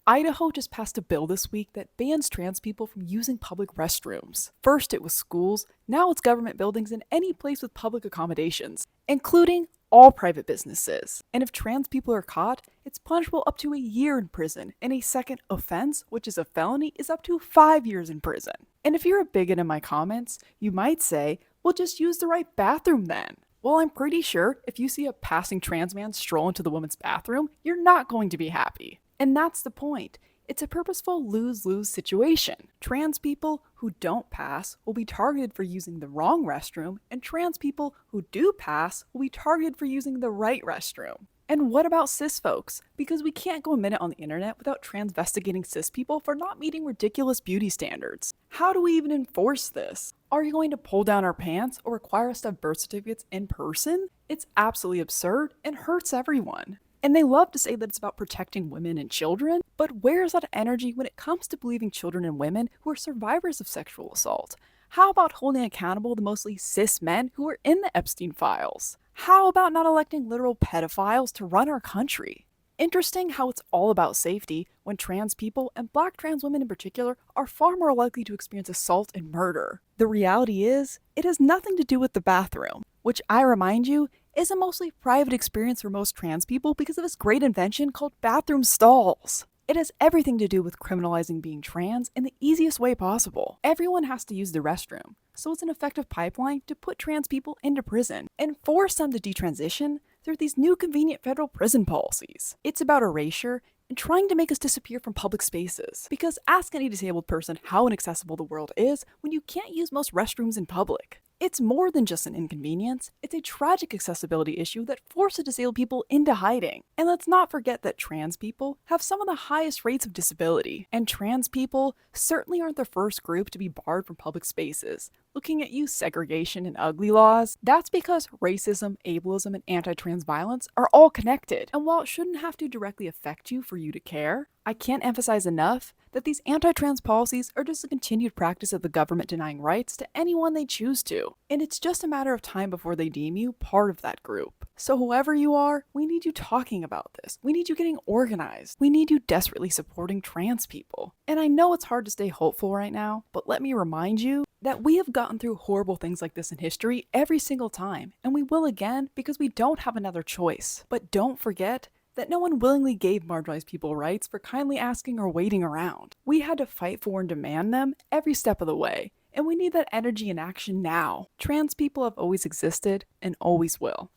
Idaho just passed a bill this week that bans trans people from using public restrooms. First it was schools, now it's government buildings and any place with public accommodations, including all private businesses. And if trans people are caught, it's punishable up to a year in prison, and a second offense, which is a felony, is up to 5 years in prison. And if you're a bigot in my comments, you might say, well, just use the right bathroom then. Well, I'm pretty sure if you see a passing trans man stroll into the women's bathroom, you're not going to be happy. And that's the point. It's a purposeful lose-lose situation. Trans people who don't pass will be targeted for using the wrong restroom, and trans people who do pass will be targeted for using the right restroom. And what about cis folks? Because we can't go a minute on the internet without transvestigating cis people for not meeting ridiculous beauty standards. How do we even enforce this? Are you going to pull down our pants or require us to have birth certificates in person? It's absolutely absurd and hurts everyone. And they love to say that it's about protecting women and children, but where's that energy when it comes to believing children and women who are survivors of sexual assault? How about holding accountable the mostly cis men who are in the Epstein files? How about not electing literal pedophiles to run our country? Interesting how it's all about safety when trans people, and black trans women in particular, are far more likely to experience assault and murder. The reality is, it has nothing to do with the bathroom, which I remind you, is a mostly private experience for most trans people because of this great invention called bathroom stalls. It has everything to do with criminalizing being trans in the easiest way possible. Everyone has to use the restroom, so it's an effective pipeline to put trans people into prison and force them to detransition through these new convenient federal prison policies. It's about erasure and trying to make us disappear from public spaces. Because ask any disabled person how inaccessible the world is when you can't use most restrooms in public. It's more than just an inconvenience, it's a tragic accessibility issue that forces disabled people into hiding. And let's not forget that trans people have some of the highest rates of disability. And trans people certainly aren't the first group to be barred from public spaces. Looking at you, segregation and ugly laws, that's because racism, ableism, and anti-trans violence are all connected. And while it shouldn't have to directly affect you for you to care, I can't emphasize enough that these anti-trans policies are just a continued practice of the government denying rights to anyone they choose to. And it's just a matter of time before they deem you part of that group. So whoever you are, we need you talking about this. We need you getting organized. We need you desperately supporting trans people. And I know it's hard to stay hopeful right now, but let me remind you that we have gotten through horrible things like this in history every single time, and we will again because we don't have another choice. But don't forget that no one willingly gave marginalized people rights for kindly asking or waiting around. We had to fight for and demand them every step of the way, and we need that energy and action now. Trans people have always existed and always will.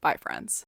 Bye, friends.